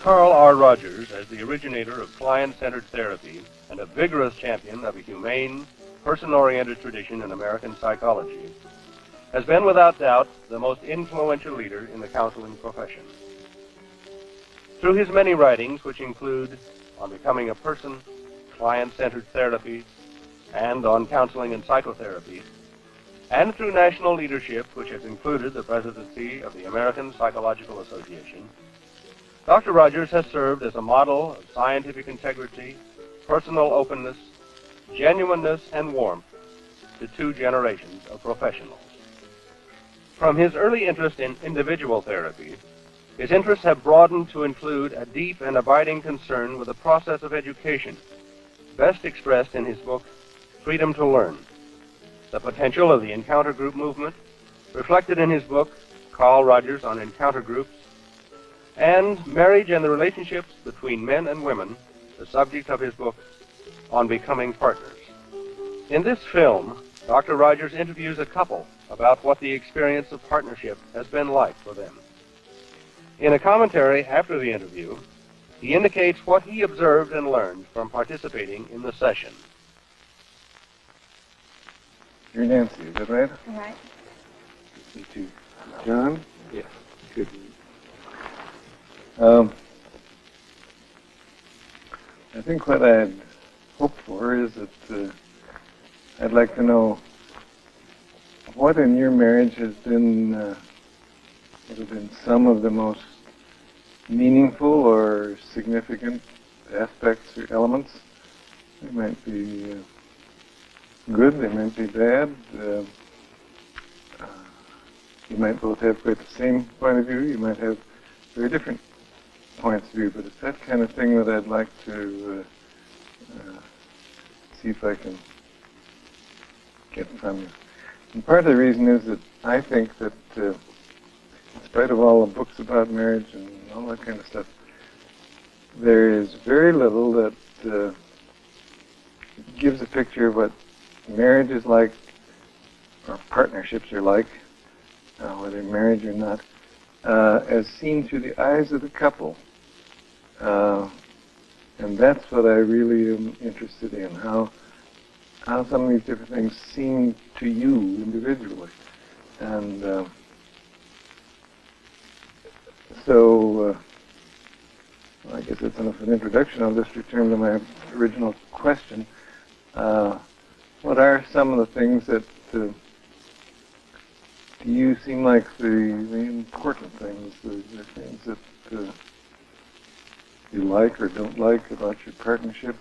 Carl R. Rogers, as the originator of client-centered therapy and a vigorous champion of a humane, person-oriented tradition in American psychology, has been without doubt the most influential leader in the counseling profession. Through his many writings, which include On Becoming a Person, Client-Centered Therapy, and on Counseling and Psychotherapy, and through national leadership, which has included the presidency of the American Psychological Association, Dr. Rogers has served as a model of scientific integrity, personal openness, genuineness, and warmth to two generations of professionals. From his early interest in individual therapy, his interests have broadened to include a deep and abiding concern with the process of education, best expressed in his book, Freedom to Learn, the potential of the encounter group movement, reflected in his book, Carl Rogers on Encounter Groups, and marriage and the relationships between men and women, the subject of his book, On Becoming Partners. In this film, Dr. Rogers interviews a couple about what the experience of partnership has been like for them. In a commentary after the interview, he indicates what he observed and learned from participating in the session. You're Nancy, is that right? Right. Me too. John? Yes. Good. I think what I'd hope for is that I'd like to know what in your marriage has been, what have been some of the most meaningful or significant aspects or elements. They might be good, they might be bad. You might both have quite the same point of view, you might have very different points of view, but it's that kind of thing that I'd like to see if I can get from you. And part of the reason is that I think that in spite of all the books about marriage and all that kind of stuff, there is very little that gives a picture of what marriage is like, or partnerships are like, whether marriage or not, as seen through the eyes of the couple. And that's what I really am interested in, how some of these different things seem to you individually. And so, I guess that's enough of an introduction. I'll just return to my original question. What are some of the things that to you seem like the important things, the things that you like or don't like about your partnership,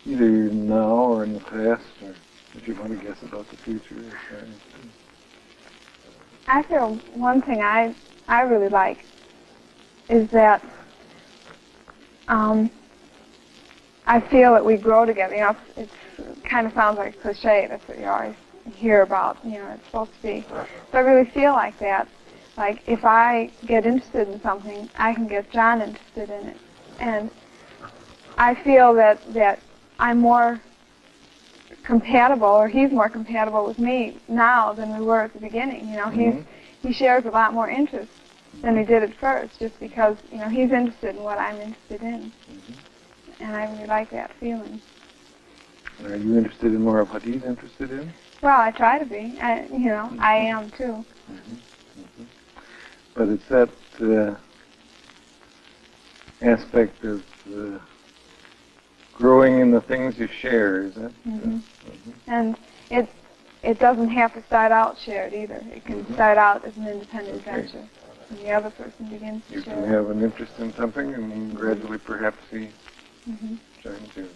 either now or in the past, or if you want to guess about the future? I feel one thing I really like is that I feel that we grow together. You know, it kind of sounds like a cliche. That's what you always hear about. You know, it's supposed to be. So I really feel like that. Like if I get interested in something, I can get John interested in it, and I feel that I'm more compatible, or he's more compatible with me now than we were at the beginning. You know, he shares a lot more interest than we did at first, just because, you know, he's interested in what I'm interested in. And I really like that feeling. Are you interested in more of what he's interested in? Well, I try to be. I am too. But it's that aspect of growing in the things you share, is that? And it doesn't have to start out shared either. It can start out as an independent venture, and the other person begins to share. You can have an interest in something, and then gradually perhaps he joins you in that.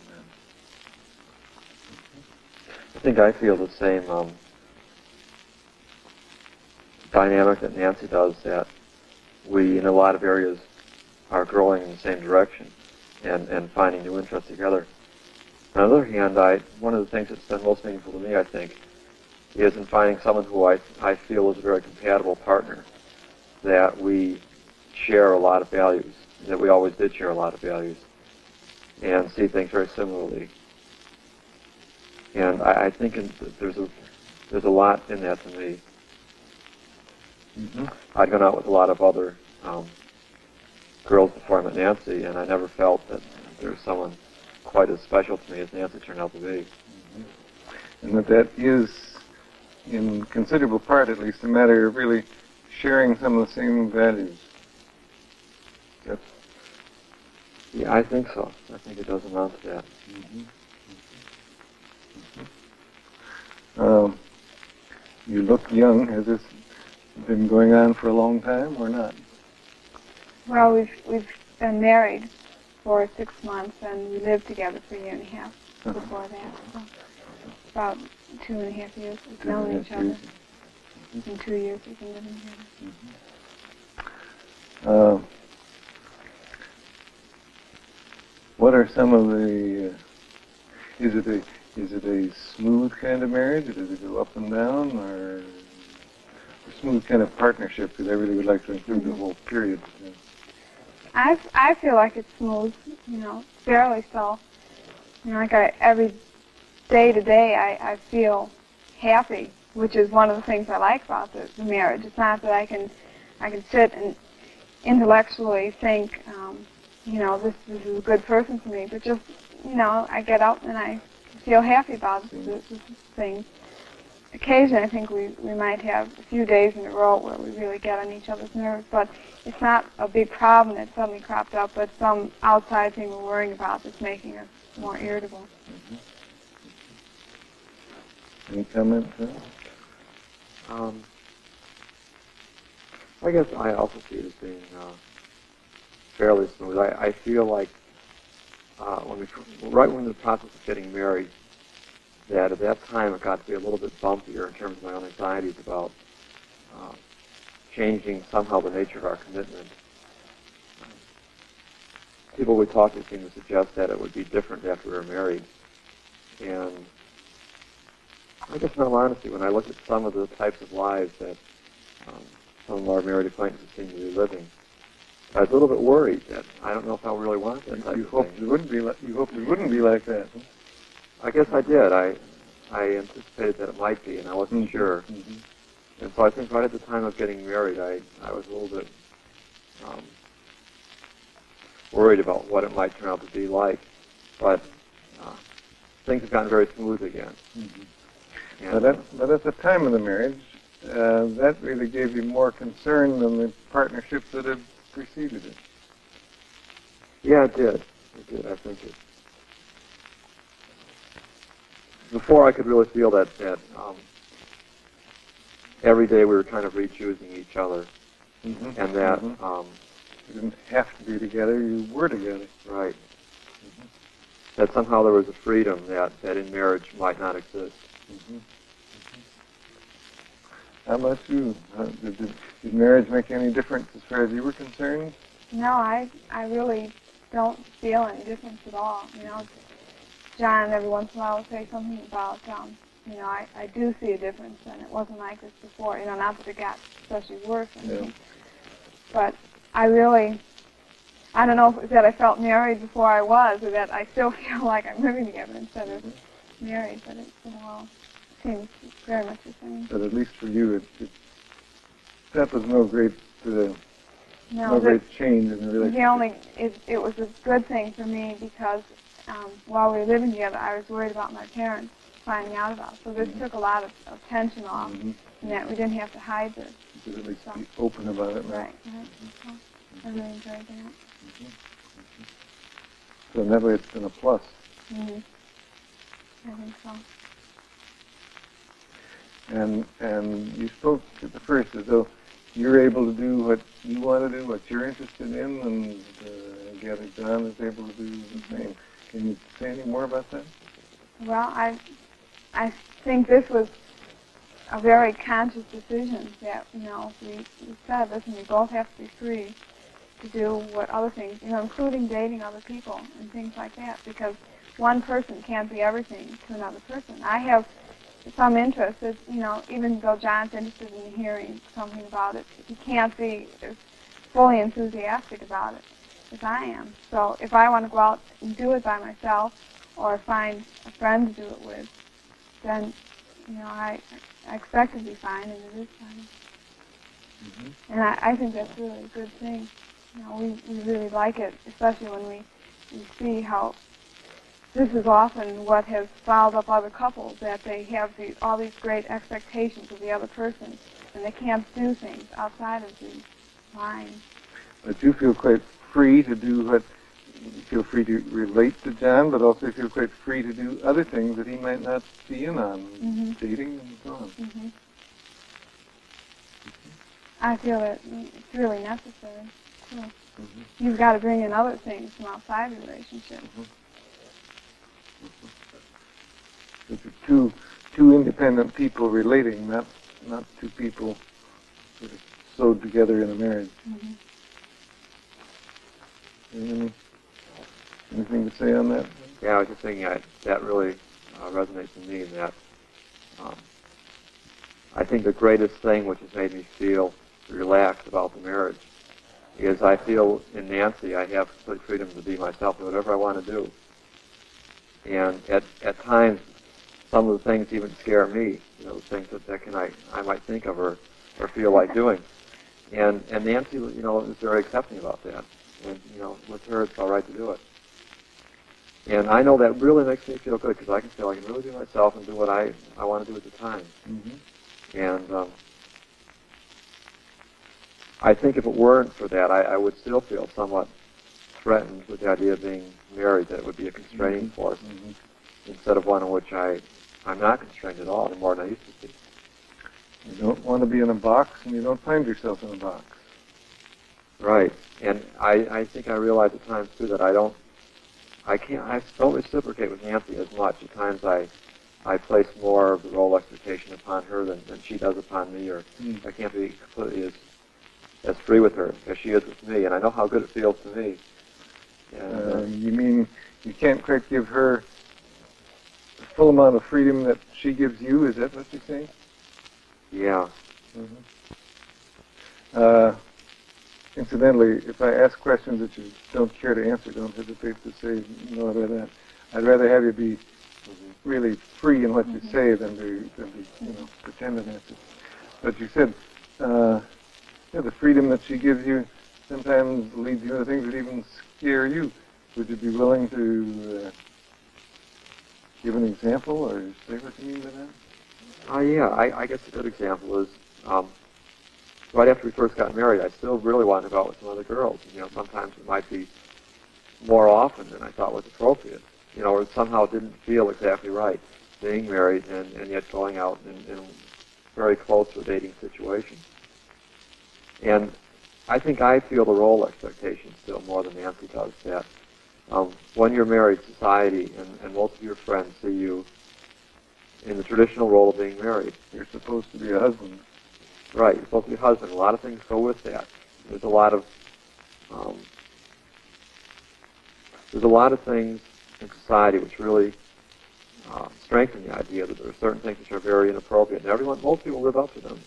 I think I feel the same dynamic that Nancy does, that we, in a lot of areas, are growing in the same direction and finding new interests together. On the other hand, one of the things that's been most meaningful to me, I think, is in finding someone who I feel is a very compatible partner, that we share a lot of values, that we always did share a lot of values, and see things very similarly. And I think there's a lot in that to me. I've gone out with a lot of other girls before I met Nancy, and I never felt that there was someone quite as special to me as Nancy turned out to be. And that is, in considerable part at least, a matter of really sharing some of the same values. Yep. Yeah, I think so. I think it does amount to that. You look young. Has this been going on for a long time or not? Well, we've been married for 6 months, and we lived together for a year and a half before that. So about 2.5 years we've known each other. In 2 years we've been living together. What are some of the? Is it a smooth kind of marriage? Does it go up and down, or a smooth kind of partnership? Because I really would like to include the whole period. I feel like it's smooth, fairly so. Like every day to day, I feel happy, which is one of the things I like about the marriage. It's not that I can sit and intellectually think, this is a good person for me, but just, I get up and I feel happy about this thing. Occasionally, I think we might have a few days in a row where we really get on each other's nerves, but it's not a big problem that suddenly cropped up, but some outside thing we're worrying about that's making us more irritable. Any comments? I guess I also see it as being fairly smooth. I feel like right when the process of getting married, that at that time it got to be a little bit bumpier in terms of my own anxieties about changing somehow the nature of our commitment. People we talked to seemed to suggest that it would be different after we were married. And I guess in all honesty, when I looked at some of the types of lives that some of our married acquaintances seem to be living, I was a little bit worried that I don't know if I really want that type of thing. You hoped it wouldn't be like that. Huh? I guess I did. I anticipated that it might be, and I wasn't sure. And so I think right at the time of getting married, I was a little bit worried about what it might turn out to be like. But things have gotten very smooth again. But at the time of the marriage, that really gave you more concern than the partnerships that had preceded it. Yeah, it did. It did. I think it. Before I could really feel that every day we were kind of re-choosing each other, and that you didn't have to be together; you were together. Right. That somehow there was a freedom that in marriage might not exist. How about you? Did marriage make any difference as far as you were concerned? No, I really don't feel any difference at all. John every once in a while will say something about, I do see a difference, and it wasn't like this before. Not that it got especially worse or anything. But I don't know if it was that I felt married before I was, or that I still feel like I'm living together instead of married, but it all seems very much the same. But at least for you, that was no great great change in the relationship. It was a good thing for me because while we were living together, I was worried about my parents finding out about it. So this took a lot of tension off, and that we didn't have to hide this. You could at least be open about it. Right. So I really enjoyed that. So in that way, it's been a plus. I think so. And you spoke at the first as though you're able to do what you want to do, what you're interested in, and I gather John is able to do the same. Can you say any more about that? Well, I think this was a very conscious decision that, we said, listen, we both have to be free to do what other things, including dating other people and things like that, because one person can't be everything to another person. I have some interest, even though John's interested in hearing something about it, he can't be as fully enthusiastic about it as I am. So if I want to go out and do it by myself or find a friend to do it with, then, I expect it to be fine, and it is fine. And I think that's really a good thing. we really like it, especially when we see how this is often what has fouled up other couples, that they have all these great expectations of the other person, and they can't do things outside of the lines. But you feel quite free to do what, you feel free to relate to John, but also you feel quite free to do other things that he might not be in on, dating and so on. I feel that it's really necessary, too. You've got to bring in other things from outside the relationship. It's two independent people relating, not two people sort of sewed together in a marriage. Anything to say on that? Yeah, I was just thinking that really resonates with me, in that I think the greatest thing which has made me feel relaxed about the marriage is I feel in Nancy I have complete freedom to be myself and whatever I want to do. And at times, some of the things even scare me, the things that I might think of or feel like doing. And Nancy, is very accepting about that. And, with her it's all right to do it. And I know that really makes me feel good, because I can feel I can really be myself and do what I want to do at the time. And I think if it weren't for that, I would still feel somewhat threatened with the idea of being married, that it would be a constraining force, instead of one in which I'm not constrained at all anymore than I used to be. You don't want to be in a box, and you don't find yourself in a box. Right. And I think I realize at times, too, that I don't reciprocate with Nancy as much. At times I place more of the role expectation upon her than she does upon me, or I can't be completely as free with her as she is with me, and I know how good it feels to me. And, you mean you can't quite give her the full amount of freedom that she gives you? Is that what you're saying? Yeah. Incidentally, if I ask questions that you don't care to answer, don't hesitate to say no to that. I'd rather have you be really free in what you say than be pretend an answer. But you said the freedom that she gives you sometimes leads you to things that even scare you. Would you be willing to give an example or say what you mean by that? Yeah, I guess a good example is right after we first got married, I still really wanted to go out with some other girls. Sometimes it might be more often than I thought was appropriate. Or somehow it didn't feel exactly right being married and yet going out in very close to a dating situation. And I think I feel the role expectation still more than Nancy does, that when you're married, society and most of your friends see you in the traditional role of being married. You're supposed to be a husband. Right, you're supposed to be a husband. A lot of things go with that. There's a lot of things in society which really strengthen the idea that there are certain things which are very inappropriate, and most people live up to them.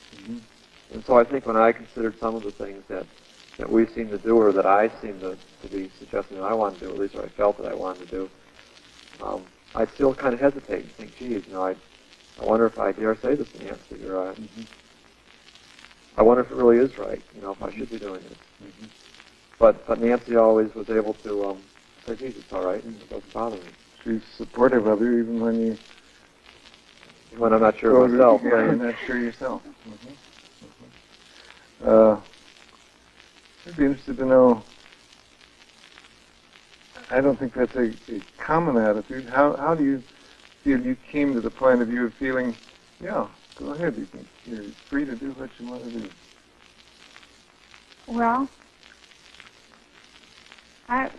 And so I think when I considered some of the things that we seem to do, or that I seem to be suggesting that I want to do, at least or I felt that I wanted to do, I still kind of hesitate and think, geez, I wonder if I dare say this to Nancy, or I wonder if it really is right, if I should be doing this. But Nancy always was able to say, geez, it's all right, and it doesn't bother me. She's supportive of you even when I'm not sure of myself. Yeah, you're not sure yourself. I'd be interested to know, I don't think that's a common attitude. How do you feel you came to the point of view of feeling, yeah, go ahead, you're free to do what you want to do? Well, I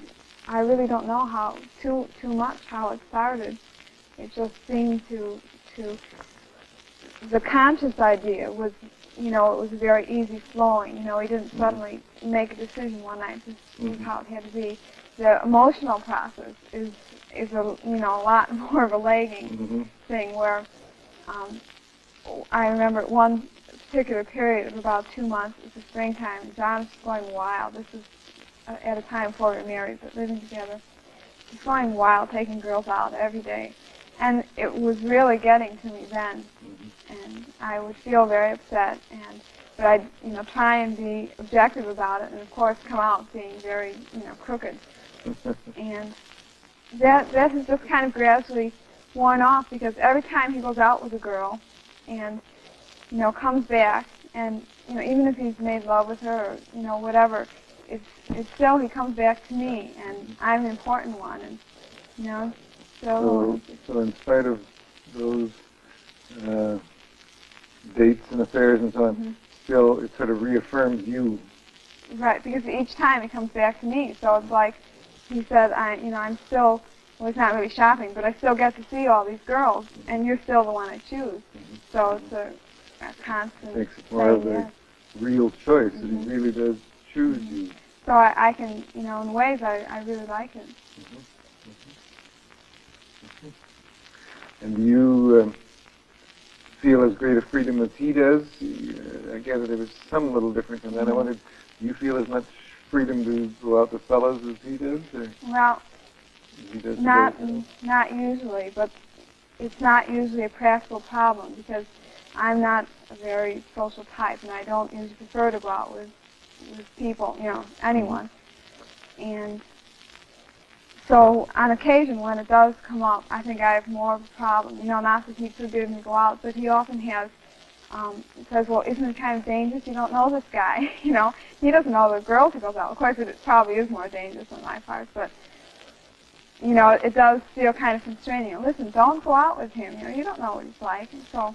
really don't know how too much how it started. It just seemed to the conscious idea was, it was very easy flowing. We didn't suddenly make a decision one night. This is how it had to be. The emotional process is a lot more of a lagging thing, where I remember one particular period of about 2 months. It was the springtime. John was going wild. This was at a time before we were married, but living together. He was going wild, taking girls out every day. And it was really getting to me then. And I would feel very upset. And but I, try and be objective about it, and of course come out being very, crooked. And that has just kind of gradually worn off, because every time he goes out with a girl and, comes back, and, even if he's made love with her or, whatever, it's still he comes back to me, and I'm the important one, and, So in spite of those dates and affairs and so on, still it sort of reaffirms you. Right, because each time he comes back to me, so it's like he said, I'm still, well, it's not really shopping, but I still get to see all these girls, and you're still the one I choose. So it's a constant. Makes it more of a real choice, that he really does choose you. So I can, in ways I really like it. And do you feel as great a freedom as he does? I gather there was some little difference in that. I wondered, do you feel as much freedom to go out with fellows as he does? Or well, he does not usually, but it's not usually a practical problem, because I'm not a very social type, and I don't usually prefer to go out with people, anyone. And so on occasion, when it does come up, I think I have more of a problem. Not that he forbids me to go out, but he often has, says, well, isn't it kind of dangerous? You don't know this guy. He doesn't know the girls he goes out. Of course, it probably is more dangerous on my part, but, it does feel kind of constraining. Listen, don't go out with him. You don't know what he's like. And so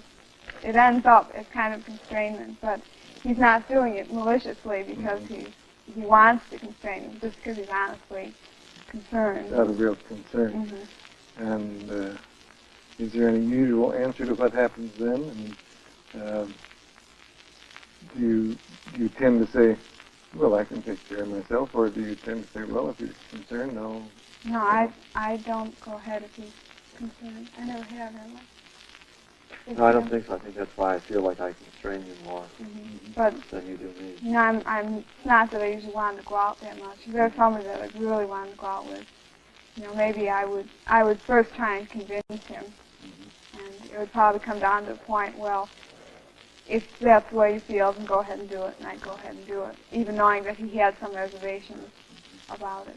it ends up as kind of constrainment, but he's not doing it maliciously because he wants to constrain him, just because he's honestly concerned. Out of real concern. And is there any usual answer to what happens then? I mean, do you tend to say, well, I can take care of myself, or do you tend to say, well, if he's concerned, I'll... No, I don't go ahead if he's concerned. I never have, ever. No, I don't think so. I think that's why I feel like I constrain you more than you do me. I'm not that I usually want to go out that much. If there's somebody that I really wanted to go out with, maybe I would first try and convince him, and it would probably come down to the point, well, if that's the way he feels, then go ahead and do it, and I'd go ahead and do it, even knowing that he had some reservations about it.